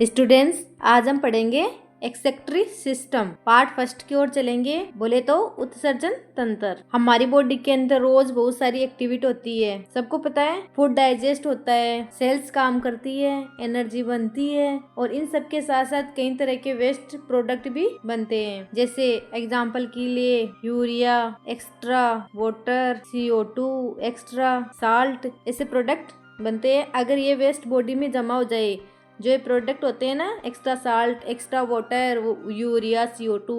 Students, आज हम पढ़ेंगे एक्सक्रीटरी सिस्टम। पार्ट फर्स्ट की ओर चलेंगे। बोले तो उत्सर्जन तंत्र। हमारी बॉडी के अंदर रोज बहुत सारी एक्टिविटी होती है। सबको पता है, फूड डाइजेस्ट होता है, सेल्स काम करती है, एनर्जी बनती है और इन सब के साथ साथ कई तरह के वेस्ट प्रोडक्ट भी बनते हैं। जैसे एग्जाम्पल के लिए urea, extra water, CO2, extra salt, ऐसे प्रोडक्ट बनते हैं। अगर ये वेस्ट बॉडी में जमा हो जाए, जो ये प्रोडक्ट होते हैं ना, extra salt, extra water, urea, CO2,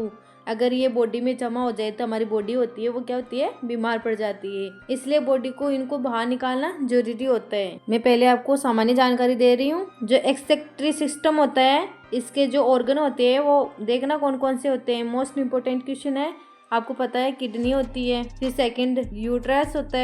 अगर ये बॉडी में जमा हो जाए तो हमारी बॉडी होती है वो क्या होती है, बीमार पड़ जाती है। इसलिए बॉडी को इनको बाहर निकालना जरूरी होता है। मैं पहले आपको सामान्य जानकारी दे रही हूँ। जो एक्सक्रीटरी सिस्टम होता है, इसके जो ऑर्गन होते हैं वो देखना कौन कौन से होते हैं। मोस्ट इम्पोर्टेंट क्वेश्चन है। आपको पता है किडनी होती है, फिर सेकेंड यूट्रस होता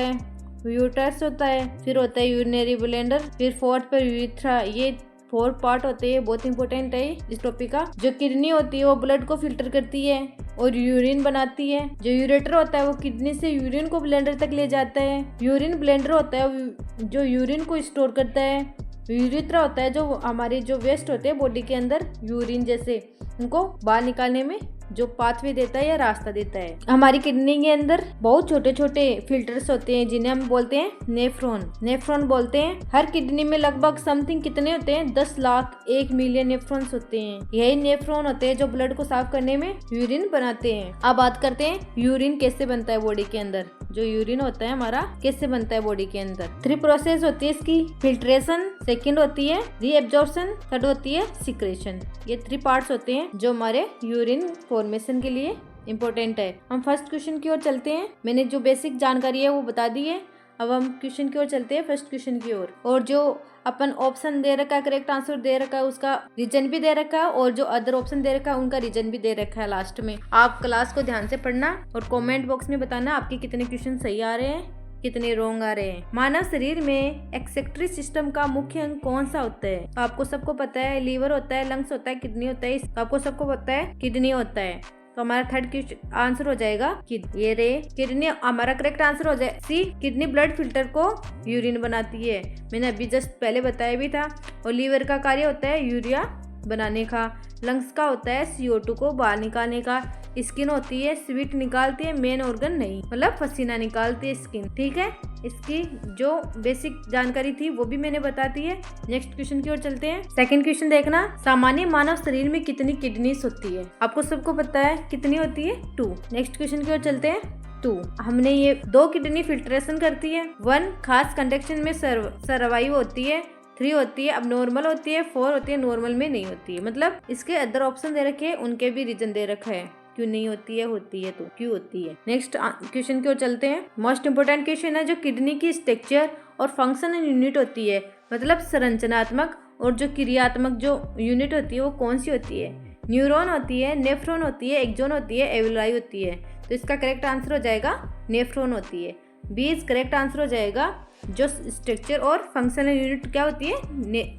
है, फिर होता है यूरिनरी ब्लैडर, फिर फोर्थ पर यूरेथ्रा। ये 4 पार्ट होते हैं, बहुत इंपॉर्टेंट है इस टॉपिक का। जो किडनी होती है वो ब्लड को फिल्टर करती है और यूरिन बनाती है। जो यूरेटर होता है वो किडनी से यूरिन को ब्लेंडर तक ले जाता है। यूरिन ब्लेंडर होता है जो यूरिन को स्टोर करता है। यूरेथ्रा होता है जो हमारे जो वेस्ट होते हैं बॉडी के अंदर, यूरिन जैसे, उनको बाहर निकालने में जो पाथवे देता है या रास्ता देता है। हमारी किडनी के अंदर बहुत छोटे छोटे फिल्टर्स होते हैं जिन्हें हम बोलते हैं नेफ्रॉन बोलते हैं। हर किडनी में लगभग समथिंग कितने होते हैं, 10 लाख 1 मिलियन नेफ्रॉन्स होते हैं। यही नेफ्रॉन होते हैं जो ब्लड को साफ करने में यूरिन बनाते हैं। अब बात करते हैं यूरिन कैसे बनता है बॉडी के अंदर। जो यूरिन होता है हमारा कैसे बनता है बॉडी के अंदर। 3 प्रोसेस होती है इसकी। फिल्ट्रेशन, सेकंड होती है रीएब्जॉर्प्शन, थर्ड होती है सिक्रेशन। ये 3 पार्ट्स होते हैं जो हमारे यूरिन फॉर्मेशन के लिए इम्पोर्टेंट है। हम फर्स्ट क्वेश्चन की ओर चलते हैं। मैंने जो बेसिक जानकारी है वो बता दी है। अब हम क्वेश्चन की ओर चलते हैं, फर्स्ट क्वेश्चन की ओर। और जो अपन ऑप्शन दे रखा है, करेक्ट आंसर दे रखा है, उसका रीजन भी दे रखा है और जो अदर ऑप्शन दे रखा है उनका रीजन भी दे रखा है लास्ट में। आप क्लास को ध्यान से पढ़ना और कमेंट बॉक्स में बताना आपके कितने क्वेश्चन सही आ रहे हैं, कितने रॉन्ग आ रहे हैं। मानव शरीर में एक्सक्रीटरी सिस्टम का मुख्य अंग कौन सा होता है? आपको सबको पता है, लीवर होता है, लंग्स होता है, किडनी होता है। आपको सबको पता है किडनी होता है। तो हमारा थर्ड क्वेश्चन आंसर हो जाएगा ये रे किडनी। हमारा करेक्ट आंसर हो जाए सी, किडनी ब्लड फिल्टर को यूरिन बनाती है। मैंने अभी जस्ट पहले बताया भी था। और लीवर का कार्य होता है यूरिया बनाने का। लंग्स का होता है CO2 को बाहर निकालने का। स्किन होती है स्वीट निकालती है, मेन ऑर्गन नहीं, मतलब पसीना निकालती है स्किन। ठीक है, इसकी जो बेसिक जानकारी थी वो भी मैंने बता दी है। नेक्स्ट क्वेश्चन की ओर चलते हैं। सेकंड क्वेश्चन देखना, सामान्य मानव शरीर में कितनी किडनीज होती है? आपको सबको पता है कितनी होती है, 2। नेक्स्ट क्वेश्चन की ओर चलते हैं। 2 हमने ये 2 किडनी फिल्ट्रेशन करती है, 1 खास कंडक्शन में सर्वाइव होती है, 3 होती है अब नॉर्मल होती है, 4 होती है नॉर्मल में नहीं होती है। मतलब इसके अदर ऑप्शन दे रखे हैं, उनके भी रीजन दे रखा है क्यों नहीं होती है तो क्यों होती है। नेक्स्ट क्वेश्चन की ओर चलते हैं। मोस्ट इंपोर्टेंट क्वेश्चन है, जो किडनी की स्ट्रक्चर और फंक्शनल यूनिट होती है, मतलब संरचनात्मक और जो क्रियात्मक जो यूनिट होती है वो कौन सी होती है? न्यूरॉन होती है, नेफ्रॉन होती है, एक्सोन होती है, एवलाई होती है। तो इसका करेक्ट आंसर हो जाएगा नेफ्रॉन होती है। 20 करेक्ट आंसर हो जाएगा। जो स्ट्रक्चर और फंक्शनल यूनिट क्या होती है,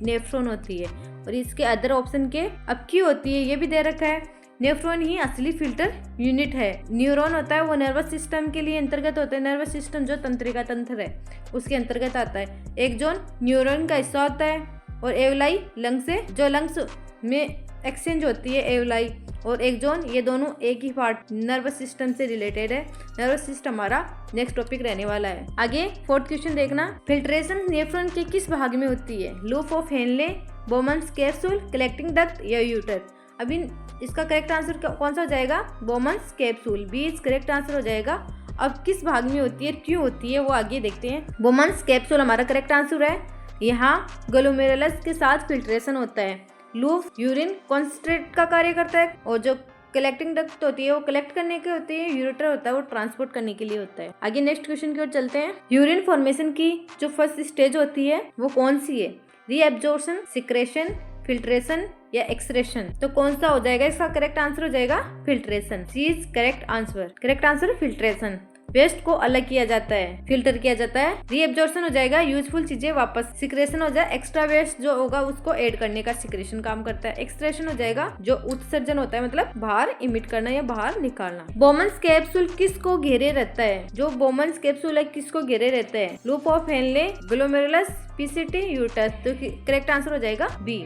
नेफ्रॉन होती है। और इसके अदर ऑप्शन के अब क्यों होती है ये भी दे रखा है। नेफ्रॉन ही असली फिल्टर यूनिट है। न्यूरॉन होता है वो नर्वस सिस्टम के लिए अंतर्गत होता है। नर्वस सिस्टम जो तंत्रिका तंत्र है उसके अंतर्गत आता है। एक्सोन न्यूरॉन का हिस्सा होता है और एवलाई लंग्स से, जो लंग्स में एक्सचेंज होती है एवलाई और एक्सोन, ये दोनों एक ही पार्ट नर्वस सिस्टम से रिलेटेड है। नर्वस सिस्टम हमारा नेक्स्ट टॉपिक रहने वाला है। आगे 4th क्वेश्चन देखना, फिल्ट्रेशन नेफ्रॉन के किस भाग में होती है? Loop of Henle, Bowman's capsule, collecting duct या यूटर? अभी इसका करेक्ट आंसर कौन सा हो जाएगा? Bowman's capsule. 20 करेक्ट आंसर हो जाएगा। अब किस भाग में होती है, क्यों होती है, वो आगे देखते हैं। बोमन्स कैप्सूल हमारा करेक्ट आंसर है। यहाँ ग्लोमेरुलस के साथ फिल्ट्रेशन होता है। लूप यूरिन कॉन्सेंट्रेट का कार्य करता है और जो कलेक्टिंग डक्ट होती है वो कलेक्ट करने के होती है। यूरेटर होता है वो ट्रांसपोर्ट करने के लिए होता है। आगे नेक्स्ट क्वेश्चन की ओर चलते हैं। यूरिन फॉर्मेशन की जो फर्स्ट स्टेज होती है वो कौन सी है? रीएब्जॉर्प्शन, सिक्रेशन, फिल्ट्रेशन या एक्सक्रेशन? तो कौन सा हो जाएगा? इसका करेक्ट आंसर हो जाएगा filtration. C is correct answer. Correct answer filtration. Waste को अलग किया जाता है, फिल्टर किया जाता है। रीएब्जॉर्प्शन हो जाएगा यूजफुल चीजें वापस, सिक्रेशन हो जाए एक्स्ट्रा वेस्ट जो होगा उसको ऐड करने का सिक्रेशन काम करता है। एक्सक्रेशन हो जाएगा जो उत्सर्जन होता है, मतलब बाहर इमिट करना या बाहर निकालना। बोमन्स कैप्सूल किसको घेरे रहता है? जो बोमन्स कैप्सूल है किसको घेरे रहता है? Loop of Henle, glomerulus, PCT, यूटस। तो करेक्ट आंसर हो जाएगा बी,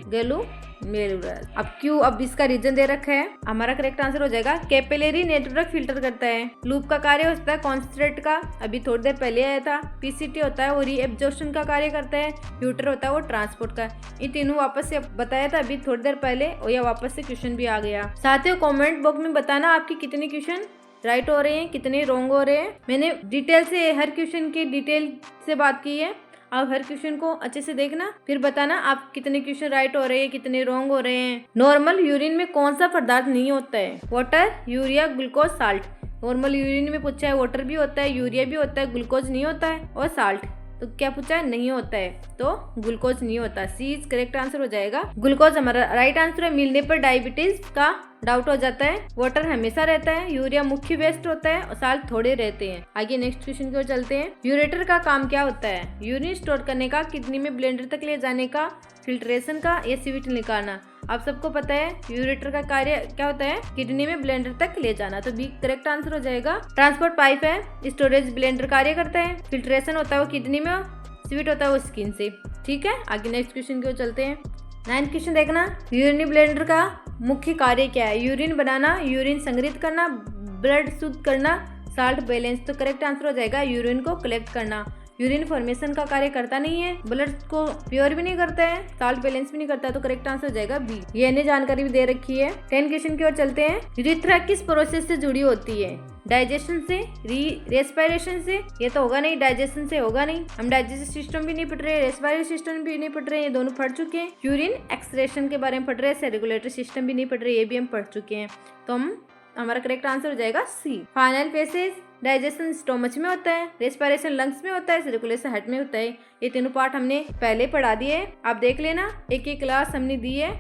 मेडुलस। अब क्यों, अब इसका रीजन दे रखा है, हमारा करेक्ट आंसर हो जाएगा कैपिलरी नेटवर्क फिल्टर करता है। लूप का कार्य होता है कॉन्सेंट्रेट का, अभी थोड़ी देर पहले आया था। पीसीटी होता है वो रीएब्जॉर्प्शन का कार्य करता है। फ्यूटर होता है वो ट्रांसपोर्ट का। इन तीनों वापस से बताया था अभी थोड़ी देर पहले, और यह वापस से क्वेश्चन भी आ गया। साथियों कॉमेंट बॉक्स में बताना आपकी कितने क्वेश्चन राइट हो रहे हैं, कितने रॉन्ग हो रहे हैं। मैंने डिटेल से हर क्वेश्चन की डिटेल से बात की है, आप हर क्वेश्चन को अच्छे से देखना, फिर बताना आप कितने क्वेश्चन राइट हो रहे हैं, कितने रॉन्ग हो रहे हैं। नॉर्मल यूरिन में कौन सा पदार्थ नहीं होता है? Water, urea, glucose, salt. Normal urine में पूछा है वाटर भी होता है, यूरिया भी होता है, ग्लूकोज नहीं होता है, और साल्ट तो क्या पूछा है? नहीं होता है, तो ग्लूकोज नहीं होता। सी इज करेक्ट आंसर हो जाएगा। ग्लूकोज हमारा राइट आंसर है। मिलने पर डायबिटीज का डाउट हो जाता है। वाटर हमेशा रहता है, यूरिया मुख्य वेस्ट होता है, और साल्ट थोड़े रहते हैं। आगे नेक्स्ट क्वेश्चन की ओर चलते हैं। यूरेटर का काम क्या होता है? यूरिन स्टोर करने का, किडनी में ब्लेंडर तक ले जाने का, फिल्ट्रेशन का, या सीवीट निकालना। आप सबको पता है यूरेटर का कार्य क्या होता है? किडनी में ब्लेंडर तक ले जाना, तो बी करेक्ट आंसर हो जाएगा। ट्रांसपोर्ट पाइप है, स्टोरेज ब्लेंडर कार्य करता है। फिल्ट्रेशन होता है वो किडनी में, सीवीट होता है वो स्किन से। ठीक है, आगे नेक्स्ट क्वेश्चन की ओर चलते हैं। 9th क्वेश्चन देखना, यूरिन ब्लेंडर का मुख्य कार्य क्या है? यूरिन बनाना, यूरिन संग्रहित करना, ब्लड शुद्ध करना, साल्ट बैलेंस। तो करेक्ट आंसर हो जाएगा यूरिन को कलेक्ट करना। यूरिन फॉर्मेशन का कार्य करता नहीं है, ब्लड को प्योर भी नहीं करता है, साल्ट बैलेंस भी नहीं करता है, तो करेक्ट आंसर हो जाएगा बी। ये अन्य जानकारी भी दे रखी है। 10th क्वेश्चन की ओर चलते हैं। यूरेथ्रा किस प्रोसेस से जुड़ी होती है? डाइजेशन से, रेस्पिरेशन से? ये तो होगा नहीं, डाइजेशन से होगा नहीं। हम डाइजेस्टिव सिस्टम भी नहीं पढ़ रहे, रेस्पिरेटरी सिस्टम भी नहीं पढ़ रहे, ये दोनों पढ़ चुके हैं। यूरिन एक्सक्रीशन के बारे में पढ़ रहे हैं, रेगुलेटरी सिस्टम भी नहीं पढ़ रहे, ये भी हम पढ़ चुके हैं। तो हमारा करेक्ट आंसर हो जाएगा सी। फाइनल फेसेस, डाइजेशन स्टोमच में होता है, रेस्पिरेशन लंग्स में होता है, सर्कुलेशन हार्ट में होता है। ये तीनों पार्ट हमने पहले पढ़ा दिए, आप देख लेना, एक एक क्लास हमने दी है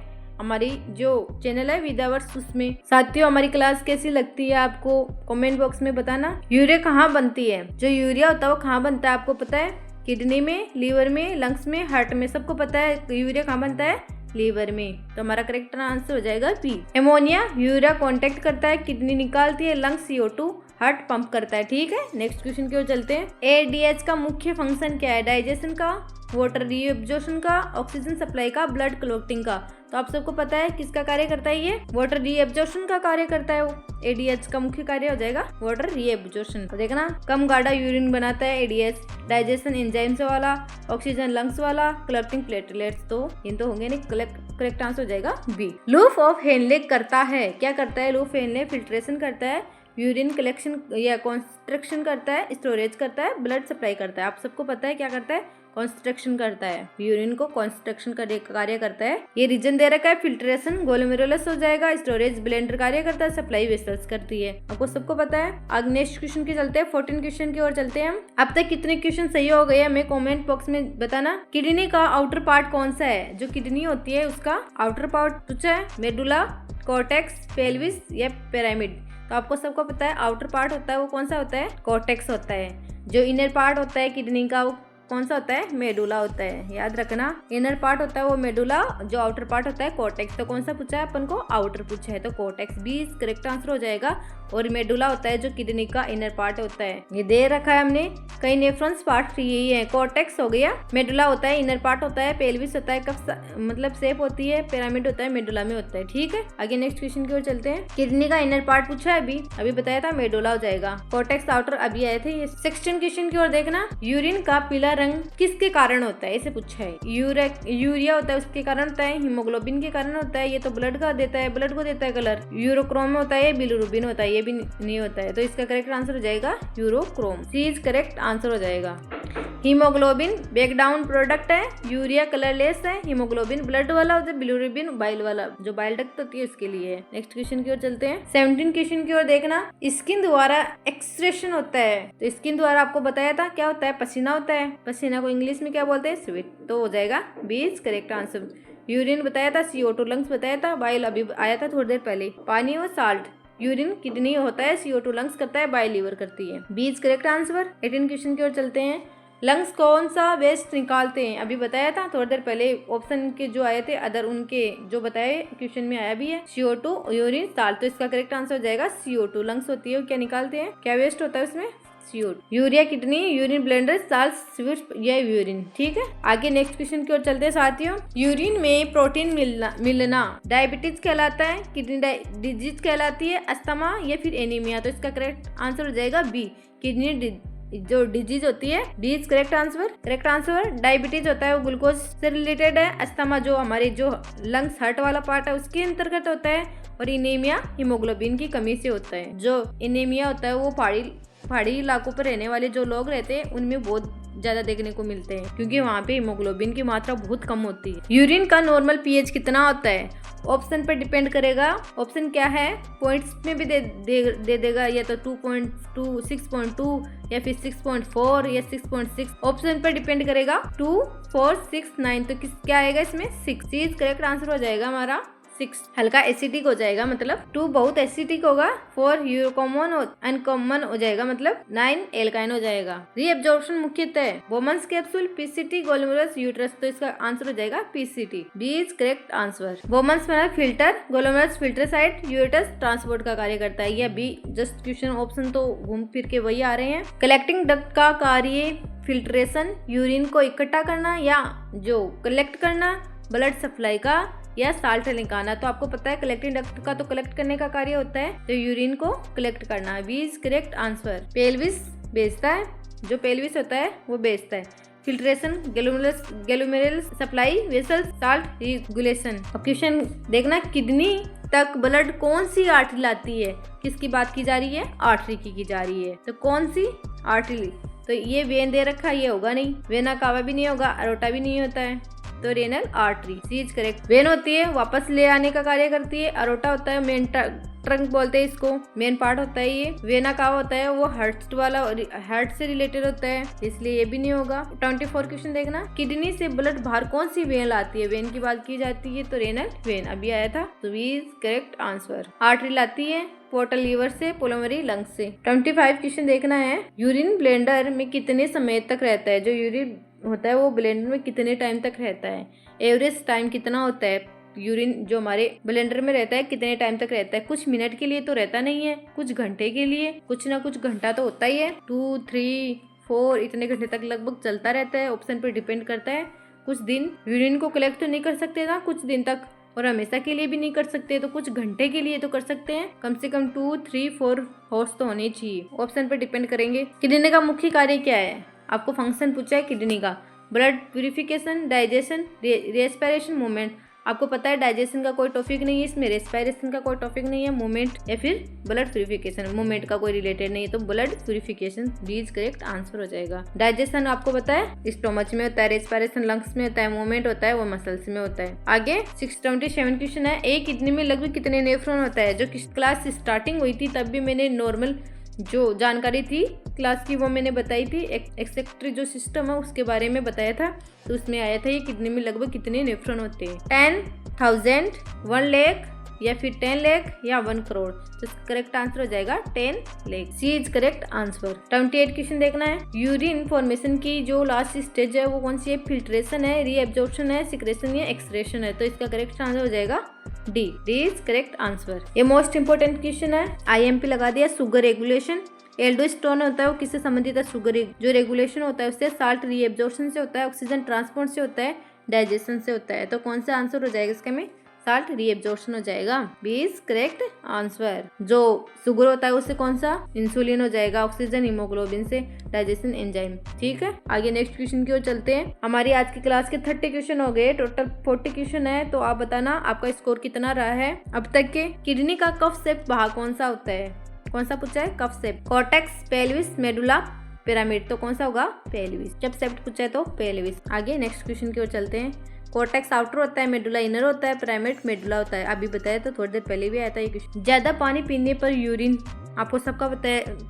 हमारी जो चैनल है विदावर्स, उसमें। साथियों हमारी क्लास कैसी लगती है आपको कमेंट बॉक्स में बताना। यूरिया कहाँ बनती है? जो यूरिया होता है वो कहाँ बनता है आपको पता है? किडनी में, लीवर में, लंग्स में, हार्ट में, सबको पता है यूरिया कहाँ बनता है? लीवर में। तो हमारा करेक्ट आंसर हो जाएगा बी। एमोनिया यूरिया कांटेक्ट करता है, किडनी निकालती है, लंग्स CO2, हार्ट पंप करता है। ठीक है, नेक्स्ट क्वेश्चन की ओर चलते हैं। ADH का मुख्य फंक्शन क्या है? डाइजेशन का, वाटर रीएब्जॉर्प्शन का, ऑक्सीजन सप्लाई का, ब्लड क्लॉटिंग का। तो आप सबको पता है किसका कार्य करता है? ये वाटर रीएब्जॉर्प्शन का कार्य करता है वो। ADH का मुख्य कार्य हो जाएगा वाटर रीएब्जॉर्प्शन। तो देखना, कम गाढ़ा यूरिन बनाता है ADH, डाइजेशन एंजाइम्स वाला, ऑक्सीजन लंग्स वाला, क्लॉटिंग प्लेटलेट्स। तो ये तो होंगे नहीं, करेक्ट आंसर हो जाएगा बी। लूप ऑफ हेनले करता है, क्या करता है? लूप हेनले फिल्ट्रेशन करता है, यूरिन कलेक्शन या कॉन्स्ट्रक्शन करता है, स्टोरेज करता है, ब्लड सप्लाई करता है। आप सबको पता है क्या करता है? कॉन्स्ट्रक्शन करता है, यूरिन को कॉन्स्ट्रक्शन कार्य करता है। ये रीजन दे रखा है, फिल्ट्रेशन ग्लोमेरुलस हो जाएगा, स्टोरेज ब्लेंडर कार्य करता है, सप्लाई वेसल्स करती है। आपको सबको पता है। आगे नेक्स्ट क्वेश्चन की चलते हैं, 14 क्वेश्चन की ओर चलते हैं हम। अब तक कितने क्वेश्चन सही हो गए हमें कमेंट बॉक्स में बताना। किडनी का आउटर पार्ट कौन सा है? जो किडनी होती है उसका आउटर पार्ट पूछा है, मेडुला, कॉर्टेक्स, पेल्विस या पिरामिड। तो आपको सबको पता है आउटर पार्ट होता है वो कौन सा होता है? कॉर्टेक्स होता है। जो इनर पार्ट होता है किडनी का वो कौन सा होता है? मेडुला होता है। याद रखना, इनर पार्ट होता है वो मेडुला, जो आउटर पार्ट होता है कॉर्टेक्स। तो कौन सा पूछा है अपन को? आउटर पूछा है, तो कॉर्टेक्स बी करेक्ट आंसर हो जाएगा। और मेडुला होता है जो किडनी का इनर पार्ट होता है। ये दे रखा है हमने, कई नेफ्रॉन्स पार्ट यही है। कॉर्टेक्स हो गया, मेडुला होता है इनर पार्ट होता है, पेल्विस होता है कफ मतलब शेप होती है, पिरामिड होता है मेडुला में होता है। ठीक है, आगे नेक्स्ट क्वेश्चन की ओर चलते हैं। किडनी का इनर पार्ट पूछा है अभी बताया था मेडुला हो जाएगा। कॉर्टेक्स आउटर अभी आए थे। ये 16 क्वेश्चन की ओर देखना। यूरिन का पीला रंग किसके कारण होता है? इसे पूछा है। यूरिया होता है उसके कारण होता है, हीमोग्लोबिन के कारण होता है, ये तो ब्लड का देता है, ब्लड को देता है कलर। यूरोक्रोम होता है, बिलिरुबिन होता है, ये भी नहीं होता है। तो इसका करेक्ट आंसर हो जाएगा urochrome. C is correct answer हो जाएगा। हीमोग्लोबिन ब्रेक डाउन प्रोडक्ट है, यूरिया कलरलेस है, हीमोग्लोबिन ब्लड वाला होता है, बिलिरुबिन बाइल वाला, जो बाइल डक्ट होती है उसके लिए है। नेक्स्ट क्वेश्चन की ओर चलते हैं। 17 क्वेश्चन की ओर देखना। स्किन द्वारा एक्सक्रेशन होता है, तो स्किन द्वारा आपको बताया था क्या होता है? पसीना होता है। पसीना को इंग्लिश में क्या बोलते हैं? स्वेट। तो हो जाएगा B is correct answer. Urine बताया था, CO2 लंग्स बताया था, बाइल अभी आया था थोड़ी देर पहले, पानी और साल्ट। यूरिन किडनी होता है, CO2 लंग्स करता है, बाइल लीवर करती है। B is correct answer. 18 question की ओर चलते हैं। लंग्स कौन सा वेस्ट निकालते हैं? अभी बताया था थोड़ी देर पहले, ऑप्शन के जो आए थे अदर उनके जो बताए क्वेश्चन में आया भी है। CO2, urine, salt. तो इसका करेक्ट आंसर हो जाएगा CO2। लंग्स होती है वो क्या निकालते हैं? क्या वेस्ट होता है उसमें? Suite. Urea kidney, urine blender, salt sweet या यूरिन। ठीक है, आगे नेक्स्ट क्वेश्चन की ओर चलते हैं साथियों। यूरिन में प्रोटीन मिलना डायबिटीज कहलाता है, किडनी डिजीज कहलाती है, अस्थमा या फिर एनीमिया। तो इसका करेक्ट आंसर हो जाएगा बी, किडनी जो डिजीज होती है। D is correct answer. Correct answer. Diabetes होता है वो ग्लूकोज से रिलेटेड है, अस्थमा जो हमारे जो लंग्स हार्ट वाला पार्ट है उसके अंतर्गत होता है, और एनीमिया हीमोग्लोबिन की कमी से होता है। जो एनीमिया होता है वो पहाड़ी इलाकों पर रहने वाले जो लोग रहते हैं उनमें बहुत ज्यादा देखने को मिलते हैं, क्योंकि वहाँ पे हीमोग्लोबिन की मात्रा बहुत कम होती है। यूरिन का नॉर्मल पीएच कितना होता है? ऑप्शन पर डिपेंड करेगा। ऑप्शन क्या है, पॉइंट्स में भी दे देगा, या तो 2.2, 6.2 या फिर 6.4 या 6.6। ऑप्शन पर डिपेंड करेगा। 2, 4, 6, 9। तो क्या आएगा इसमें? 6 इज करेक्ट आंसर हो जाएगा हमारा 6। हल्का एसिडिक हो जाएगा, मतलब 2 बहुत एसिडिक होगा, 4 यूरोकॉमन अनकॉमन हो जाएगा, मतलब 9 एल्काइन हो जाएगा। रीअब्जॉर्प्शन मुख्यतः Bowman's capsule, PCT, glomerulus uterus. तो इसका आंसर हो जाएगा PCT. D is correct answer. Bowman's में filter, glomerulus filter site, uterus transport का कार्य करता है। या बी जस्ट क्वेश्चन ऑप्शन तो घूम फिर के वही आ रहे हैं। कलेक्टिंग डक्ट का कार्य फिल्ट्रेशन, यूरिन को इकट्ठा करना या जो कलेक्ट करना, ब्लड सप्लाई का या साल्ट निकालना। तो आपको पता है कलेक्टिंग डक्ट का तो कलेक्ट करने का कार्य होता है, तो यूरिन को कलेक्ट करना। B is correct answer. Pelvis बेचता है, जो पेल्विस होता है वो बेचता है। Filtration, glomerular supply, vessel, salt regulation. अब क्वेश्चन देखना, किडनी तक ब्लड कौन सी आर्टरी लाती है? किसकी बात की जा रही है? आर्टरी की जा रही है। तो कौन सी आर्टरी? तो ये वेन दे रखा, ये होगा नहीं, वेना कावा भी नहीं होगा, अरोटा भी नहीं होता है, तो renal artery. C is correct. Vein होती है वापस ले आने का कार्य करती है, अरोटा होता है मेन ट्रंक बोलते हैं इसको, मेन पार्ट होता है ये। वेना कावा होता है वो हार्ट वाला, हार्ट से रिलेटेड होता है, इसलिए ये भी नहीं होगा। 24 क्वेश्चन देखना, किडनी से ब्लड बाहर कौन सी वेन लाती है? वेन की बात की जाती है तो रेनल वेन अभी आया था, तो B is correct answer. Artery लाती है पोर्टल लीवर से, पुलमरी लंग्स से। 25 क्वेश्चन देखना है, यूरिन ब्लेंडर में कितने समय तक रहता है? जो यूरिन होता है वो ब्लेंडर में कितने टाइम तक रहता है? एवरेज टाइम कितना होता है? यूरिन जो हमारे ब्लेंडर में रहता है कितने टाइम तक रहता है? कुछ मिनट के लिए तो रहता नहीं है, कुछ घंटे के लिए, कुछ ना कुछ घंटा तो होता ही है। 2, 3, 4 इतने घंटे तक लगभग चलता रहता है। ऑप्शन पर डिपेंड करता है। कुछ दिन यूरिन को कलेक्ट तो नहीं कर सकते ना कुछ दिन तक, और हमेशा के लिए भी नहीं कर सकते, तो कुछ घंटे के लिए तो कर सकते हैं। कम से कम 2, 3, 4 हॉर्स तो होने चाहिए। ऑप्शन पर डिपेंड करेंगे। किडनी का मुख्य कार्य क्या है? आपको फंक्शन पूछा है किडनी का। Blood purification, digestion, respiration, movement. आपको पता है डाइजेशन का कोई टॉपिक नहीं है इसमें, रेस्पिरेशन का कोई टॉपिक नहीं है, मूवमेंट या फिर ब्लड प्यूरिफिकेशन, मूवमेंट का कोई रिलेटेड नहीं है, तो blood purification D is correct answer हो जाएगा। डाइजेशन आपको पता है स्टोमच में होता है, रेस्पिरेशन लंग्स में होता है, मूवमेंट होता है वो मसल्स में होता है। आगे 627 क्वेश्चन है, एक किडनी में लगभग कितने नेफ्रॉन होता है? जो क्लास स्टार्टिंग हुई थी तब भी मैंने नॉर्मल जो जानकारी थी क्लास की वो मैंने बताई थी, एक्सेक्टरी जो सिस्टम है उसके बारे में बताया था, तो उसमें आया था ये किडनी में लगभग कितने नेफ्रॉन होते हैं। 10,000, 1 लाख या फिर 10 लाख या 1 करोड़। तो करेक्ट आंसर हो जाएगा 10 लाख। सी इज करेक्ट आंसर। 28 क्वेश्चन देखना है, यूरिन फॉर्मेशन की जो लास्ट स्टेज है वो कौन सी है? फिल्ट्रेशन है, रीएब्जॉर्प्शन है, सिक्रेशन या एक्सक्रेशन है। तो इसका करेक्ट आंसर हो जाएगा D. D is correct answer. ये मोस्ट इंपोर्टेंट क्वेश्चन है, आईएमपी लगा दिया। शुगर रेगुलेशन, एल्डोस्टेरोन होता है वो किससे संबंधित है? शुगर जो रेगुलेशन होता है उससे, साल्ट रीएब्जॉर्प्शन से होता है, ऑक्सीजन ट्रांसपोर्ट से होता है, डाइजेशन से होता है। तो कौन सा आंसर हो जाएगा इसका में? साल्ट रीएब्जॉर्प्शन हो जाएगा। B is correct answer. जो शुगर होता है उससे कौन सा? इंसुलिन हो जाएगा, ऑक्सीजन हीमोग्लोबिन से, डाइजेशन एंजाइम। ठीक है, आगे नेक्स्ट क्वेश्चन की ओर चलते हैं। हमारी आज की क्लास के 30 क्वेश्चन हो गए, टोटल 40 क्वेश्चन है, तो आप बताना आपका स्कोर कितना रहा है अब तक के। किडनी का कफ शेप भाग कौन सा होता है? कौन सा पूछा है? Cup shape. Cortex, pelvis, medulla, pyramid. तो कौन सा होगा? पेल्विस। जब सेप्ट पूछा है तो पेल्विस। आगे नेक्स्ट क्वेश्चन की ओर चलते हैं। कॉर्टेक्स आउटर होता है, मेडुला इनर होता है, पिरामिड मेडुला होता है। अभी बताया तो थोड़ी देर पहले भी आया था ये क्वेश्चन। ज्यादा पानी पीने पर यूरिन, आपको सबका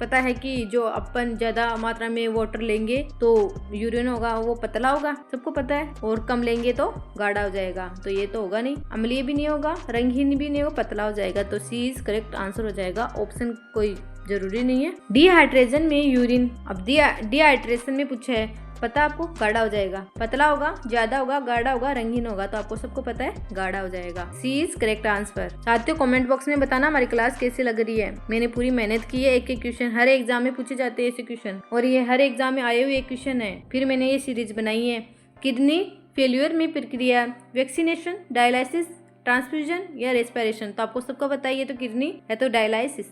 पता है कि जो अपन ज्यादा मात्रा में वाटर लेंगे तो यूरिन होगा वो पतला होगा, सबको पता है, और कम लेंगे तो गाढ़ा हो जाएगा। तो ये तो होगा नहीं, अम्लीय भी नहीं होगा, रंगहीन भी नहीं होगा, पतला हो जाएगा। तो सी इज करेक्ट आंसर हो जाएगा। ऑप्शन कोई जरूरी नहीं है। डिहाइड्रेशन में यूरिन, अब डिहाइड्रेशन में पूछा है, पता आपको, गाढ़ा हो जाएगा, पतला होगा, ज्यादा होगा, गाढ़ा होगा, रंगीन होगा, तो आपको सबको पता है गाढ़ा हो जाएगा। सी इज करेक्ट आंसर। साथियों कमेंट बॉक्स में बताना हमारी क्लास कैसी लग रही है। मैंने पूरी मेहनत की है, एक एक क्वेश्चन हर एग्जाम में पूछे जाते हैं ऐसे क्वेश्चन, और ये हर एग्जाम में आए हुए क्वेश्चन है। फिर मैंने ये सीरीज बनाई है। किडनी फेल्यूर में प्रक्रिया, वैक्सीनेशन, डायलिसिस, ट्रांसफ्यूजन या रेस्पिरेशन, तो आपको सबको बताइए तो किडनी है तो डायलिसिस।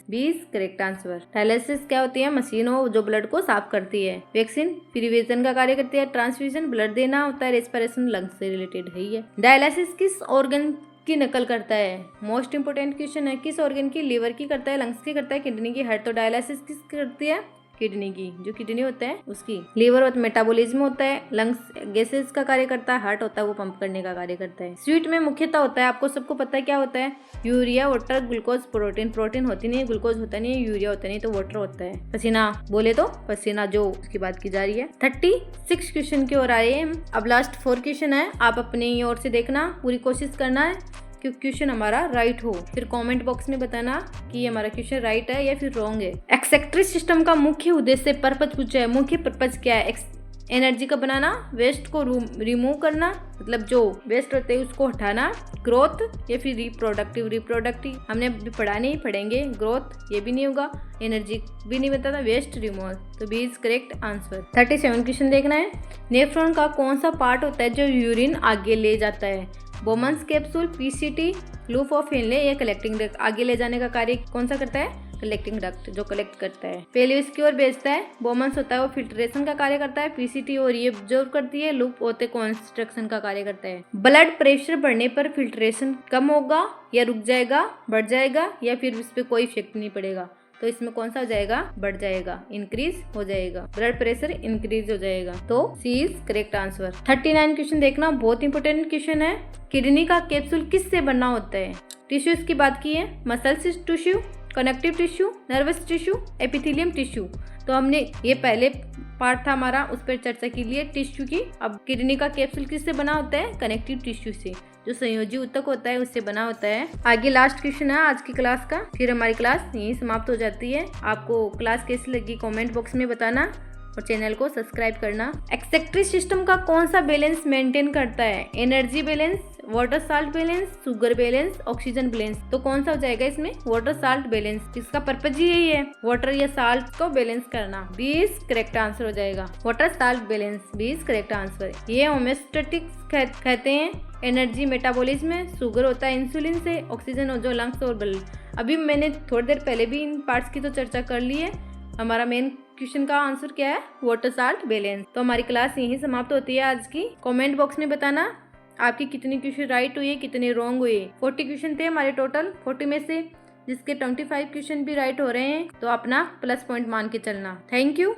20 correct answer. डायलिसिस क्या होती है? मशीन हो जो ब्लड को साफ करती है। वैक्सीन प्रिवेंशन का कार्य करती है। ट्रांसफ्यूजन ब्लड देना होता है। रेस्पिरेशन लंग्स से रिलेटेड है ये। डायलिसिस किस ऑर्गन की नकल करता है? मोस्ट इंपोर्टेंट क्वेश्चन है। किस ऑर्गन की? लीवर की करता है, लंग्स की करता है, किडनी की, हार्ट। तो डायलिसिस किस करती है? किडनी की, जो किडनी होता है उसकी। लीवर और मेटाबॉलिज्म होता है, लंग्स गैसेस का कार्य करता है, हार्ट होता है वो पंप करने का कार्य करता है। स्वीट में मुख्यतः होता है, आपको सबको पता है क्या होता है? Urea, water, glucose, protein. Protein होती नहीं है, ग्लूकोज होता नहीं है, यूरिया होता नहीं, तो वाटर होता है। पसीना बोले तो पसीना जो उसकी बात की जा रही है। 36 क्वेश्चन की ओर आए हैं। अब लास्ट 4 क्वेश्चन है, आप अपनी ओर से देखना, पूरी कोशिश करना है कि क्वेश्चन हमारा राइट हो। फिर कमेंट बॉक्स में बताना कि हमारा क्वेश्चन राइट है या फिर रॉन्ग है। एक्सेक्ट्री सिस्टम का मुख्य उद्देश्य, पर्पज पूछा है, मुख्य पर्पज क्या है? एनर्जी का बनाना, वेस्ट को रिमूव करना, मतलब जो वेस्ट होते हैं उसको हटाना, ग्रोथ या फिर रिप्रोडक्टिव हमने अभी पढ़ा नहीं, पढ़ेंगे। ग्रोथ ये भी नहीं होगा, एनर्जी भी नहीं बताता, वेस्ट रिमूवल, तो B is correct answer. 37 question देखना है। नेफ्रॉन का कौन सा पार्ट होता है जो यूरिन आगे ले जाता है? Bowman's capsule, PCT, loop of Henle या कलेक्टिंग डक्ट। आगे ले जाने का कार्य कौन सा करता है? कलेक्टिंग डक्ट, जो कलेक्ट करता है। पहले इसकी ओर भेजता है। बोमन्स होता है वो फिल्ट्रेशन का कार्य करता है। पीसीटी और ये ऑब्जर्व करती है। लूप होते कंस्ट्रक्शन का कार्य करता है। ब्लड प्रेशर बढ़ने पर फिल्ट्रेशन कम होगा या रुक जाएगा, बढ़ जाएगा, या फिर उस पर कोई इफेक्ट नहीं पड़ेगा? तो इसमें कौन सा हो जाएगा? बढ़ जाएगा, इंक्रीज हो जाएगा, ब्लड प्रेशर इंक्रीज हो जाएगा, तो सी इज करेक्ट आंसर। 39 क्वेश्चन देखना, बहुत इंपोर्टेंट क्वेश्चन है। किडनी का कैप्सूल किससे बना होता है? टिश्यूज की बात की है, muscles tissue, connective tissue, nervous tissue, epithelium tissue. तो हमने ये पहले पार्ट था हमारा, उस पर चर्चा की लिए टिश्यू की। अब किडनी का कैप्सूल किससे बना होता है? कनेक्टिव टिश्यू से, जो संयोजी ऊतक होता है उससे बना होता है। आगे लास्ट क्वेश्चन है आज की क्लास का, फिर हमारी क्लास यहीं समाप्त हो जाती है। आपको क्लास कैसी लगी कमेंट बॉक्स में बताना और चैनल को सब्सक्राइब करना। एक्सेक्ट्री सिस्टम का कौन सा बैलेंस मेंटेन करता है? Energy balance, water salt balance, sugar balance, oxygen balance. तो कौन सा हो जाएगा इसमें? Water salt balance. इसका पर्पज ही यही है, वाटर या साल्ट को बैलेंस करना। 20 करेक्ट आंसर हो जाएगा, water salt balance, 20 correct answer. ये होम्योस्टेटिक्स कहते हैं। एनर्जी मेटाबॉलिज्म, शुगर होता है इंसुलिन से, ऑक्सीजन हो जो लंग्स और ब्लड। अभी मैंने थोड़ी देर पहले भी इन पार्ट्स की तो चर्चा कर ली है। हमारा मेन क्वेश्चन का आंसर क्या है? Water salt balance. तो हमारी क्लास यहीं समाप्त होती है आज की। कमेंट बॉक्स में बताना आपकी कितनी क्वेश्चन राइट हुई है, कितने रॉन्ग हुए। 40 क्वेश्चन थे हमारे टोटल, 40 में से जिसके 25 क्वेश्चन भी राइट हो रहे हैं, तो अपना प्लस पॉइंट मान के चलना। Thank you.